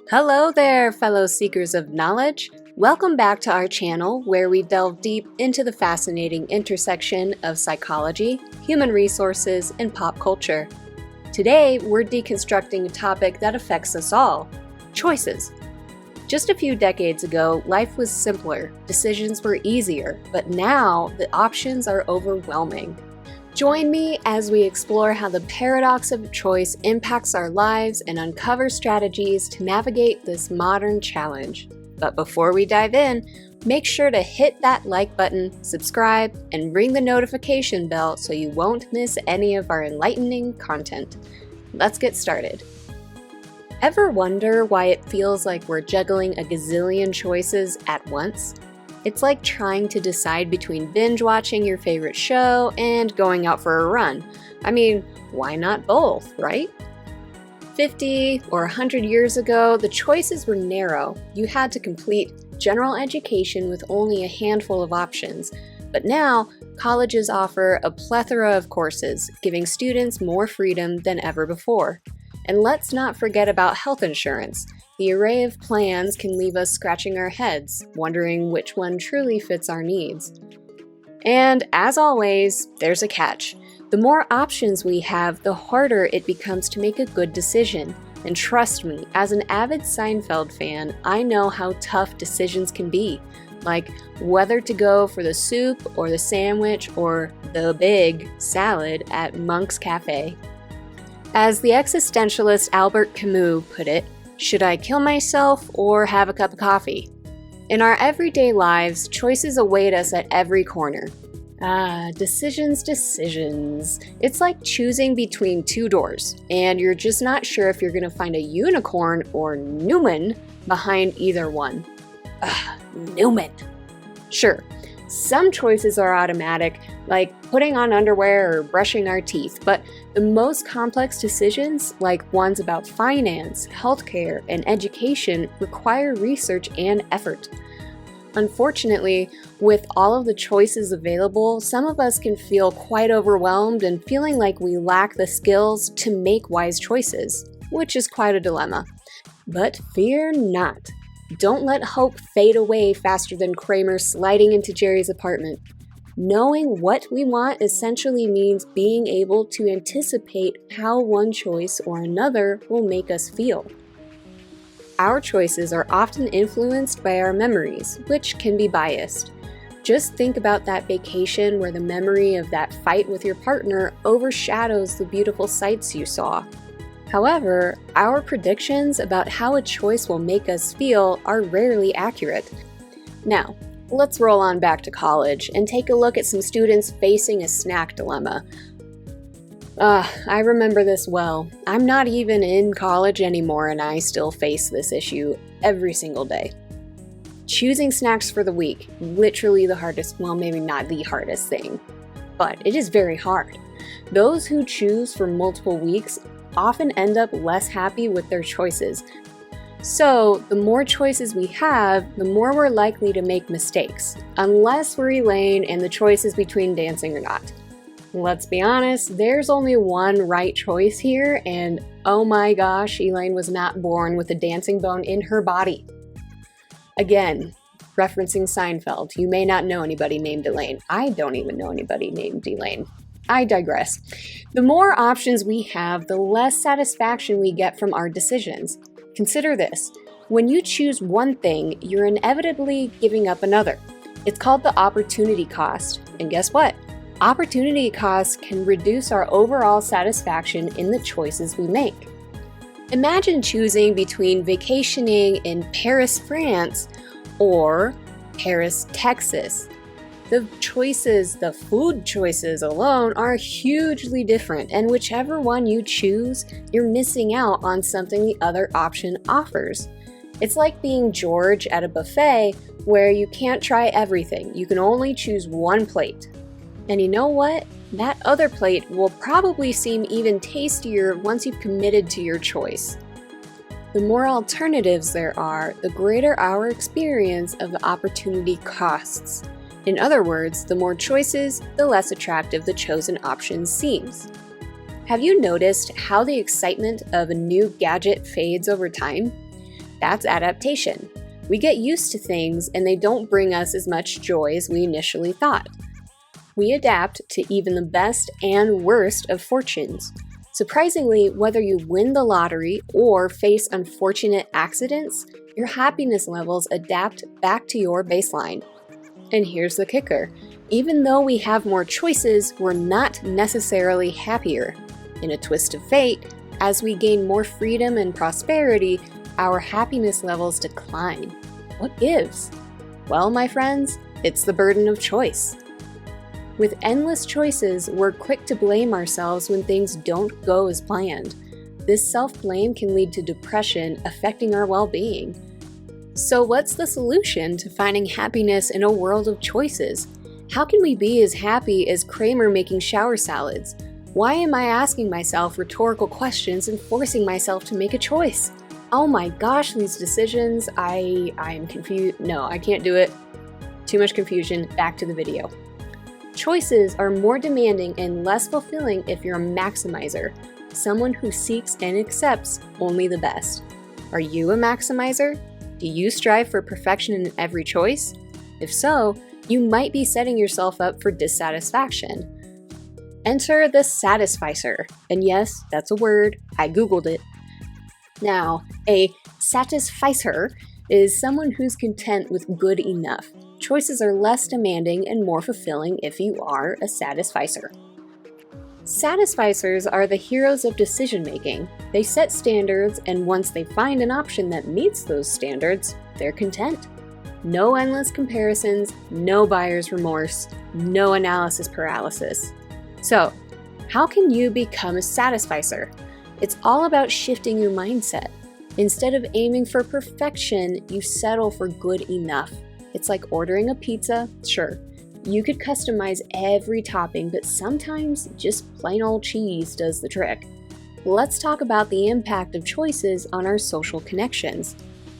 Hello there, fellow seekers of knowledge. Welcome back to our channel where we delve deep into the fascinating intersection of psychology, human resources, and pop culture. Today, we're deconstructing a topic that affects us all: choices. Just a few decades ago, life was simpler, decisions were easier, but now the options are overwhelming. Join me as we explore how the paradox of choice impacts our lives and uncover strategies to navigate this modern challenge. But before we dive in, make sure to hit that like button, subscribe, and ring the notification bell so you won't miss any of our enlightening content. Let's get started. Ever wonder why it feels like we're juggling a gazillion choices at once? It's like trying to decide between binge watching your favorite show and going out for a run. I mean, why not both, right? 50 or 100 years ago, the choices were narrow. You had to complete general education with only a handful of options. But now, colleges offer a plethora of courses, giving students more freedom than ever before. And let's not forget about health insurance. The array of plans can leave us scratching our heads, wondering which one truly fits our needs. And as always, there's a catch. The more options we have, the harder it becomes to make a good decision. And trust me, as an avid Seinfeld fan, I know how tough decisions can be. Like whether to go for the soup or the sandwich or the big salad at Monk's Cafe. As the existentialist Albert Camus put it, should I kill myself or have a cup of coffee? In our everyday lives, choices await us at every corner. Decisions. It's like choosing between two doors, and you're just not sure if you're going to find a unicorn or Newman behind either one. Newman. Sure, some choices are automatic, like putting on underwear or brushing our teeth, but the most complex decisions, like ones about finance, healthcare, and education, require research and effort. Unfortunately, with all of the choices available, some of us can feel quite overwhelmed and feeling like we lack the skills to make wise choices, which is quite a dilemma. But fear not. Don't let hope fade away faster than Kramer sliding into Jerry's apartment. Knowing what we want essentially means being able to anticipate how one choice or another will make us feel. Our choices are often influenced by our memories, which can be biased. Just think about that vacation where the memory of that fight with your partner overshadows the beautiful sights you saw. However, our predictions about how a choice will make us feel are rarely accurate. Now, let's roll on back to college and take a look at some students facing a snack dilemma. I remember this well. I'm not even in college anymore and I still face this issue every single day. Choosing snacks for the week, literally the hardest, well, maybe not the hardest thing, but it is very hard. Those who choose for multiple weeks often end up less happy with their choices. So, the more choices we have, the more we're likely to make mistakes, unless we're Elaine and the choice is between dancing or not. Let's be honest, there's only one right choice here, and oh my gosh, Elaine was not born with a dancing bone in her body. Again, referencing Seinfeld, you may not know anybody named Elaine. I don't even know anybody named Elaine. I digress. The more options we have, the less satisfaction we get from our decisions. Consider this. When you choose one thing, you're inevitably giving up another. It's called the opportunity cost. And guess what? Opportunity costs can reduce our overall satisfaction in the choices we make. Imagine choosing between vacationing in Paris, France, or Paris, Texas. The food choices alone are hugely different, and whichever one you choose, you're missing out on something the other option offers. It's like being George at a buffet where you can't try everything. You can only choose one plate. And you know what? That other plate will probably seem even tastier once you've committed to your choice. The more alternatives there are, the greater our experience of the opportunity costs. In other words, the more choices, the less attractive the chosen option seems. Have you noticed how the excitement of a new gadget fades over time? That's adaptation. We get used to things and they don't bring us as much joy as we initially thought. We adapt to even the best and worst of fortunes. Surprisingly, whether you win the lottery or face unfortunate accidents, your happiness levels adapt back to your baseline. And here's the kicker. Even though we have more choices, we're not necessarily happier. In a twist of fate, as we gain more freedom and prosperity, our happiness levels decline. What gives? Well, my friends, it's the burden of choice. With endless choices, we're quick to blame ourselves when things don't go as planned. This self-blame can lead to depression, affecting our well-being. So what's the solution to finding happiness in a world of choices? How can we be as happy as Kramer making shower salads? Why am I asking myself rhetorical questions and forcing myself to make a choice? Oh my gosh, these decisions, I'm confused. No, I can't do it. Too much confusion. Back to the video. Choices are more demanding and less fulfilling if you're a maximizer, someone who seeks and accepts only the best. Are you a maximizer? Do you strive for perfection in every choice? If so, you might be setting yourself up for dissatisfaction. Enter the satisficer. And yes, that's a word. I Googled it. Now, a satisficer is someone who's content with good enough. Choices are less demanding and more fulfilling if you are a satisficer. Satisficers are the heroes of decision making. They set standards, and once they find an option that meets those standards, they're content. No endless comparisons, no buyer's remorse, no analysis paralysis. So, how can you become a satisficer? It's all about shifting your mindset. Instead of aiming for perfection, you settle for good enough. It's like ordering a pizza. Sure, you could customize every topping, but sometimes just plain old cheese does the trick. Let's talk about the impact of choices on our social connections.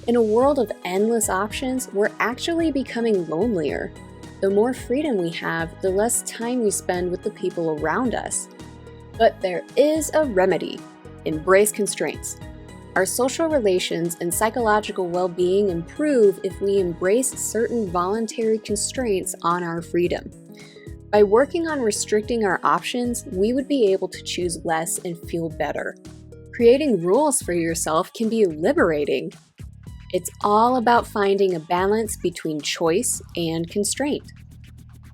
In a world of endless options, we're actually becoming lonelier. The more freedom we have, the less time we spend with the people around us. But there is a remedy. Embrace constraints. Our social relations and psychological well-being improve if we embrace certain voluntary constraints on our freedom. By working on restricting our options, we would be able to choose less and feel better. Creating rules for yourself can be liberating. It's all about finding a balance between choice and constraint.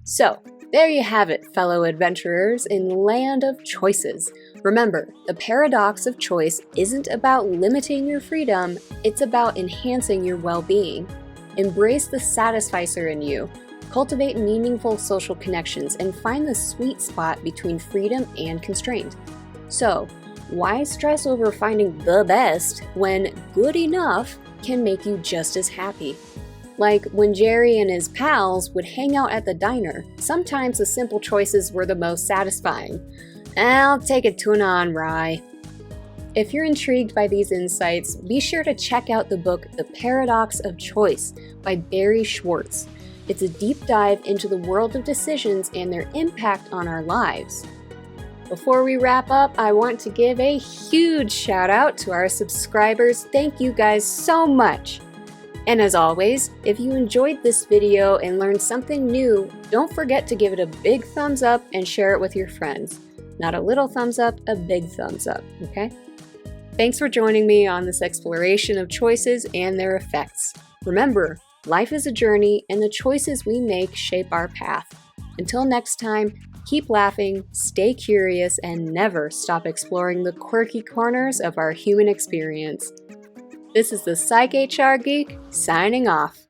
So, there you have it, fellow adventurers in the land of choices. Remember, the paradox of choice isn't about limiting your freedom, it's about enhancing your well-being. Embrace the satisficer in you. Cultivate meaningful social connections and find the sweet spot between freedom and constraint. So, why stress over finding the best when good enough can make you just as happy? Like when Jerry and his pals would hang out at the diner, sometimes the simple choices were the most satisfying. I'll take a tuna on rye. If you're intrigued by these insights, be sure to check out the book The Paradox of Choice by Barry Schwartz. It's a deep dive into the world of decisions and their impact on our lives. Before we wrap up, I want to give a huge shout out to our subscribers. Thank you guys so much. And as always, if you enjoyed this video and learned something new, don't forget to give it a big thumbs up and share it with your friends. Not a little thumbs up, a big thumbs up, okay? Thanks for joining me on this exploration of choices and their effects. Remember, life is a journey and the choices we make shape our path. Until next time, keep laughing, stay curious, and never stop exploring the quirky corners of our human experience. This is the Psych HR Geek signing off.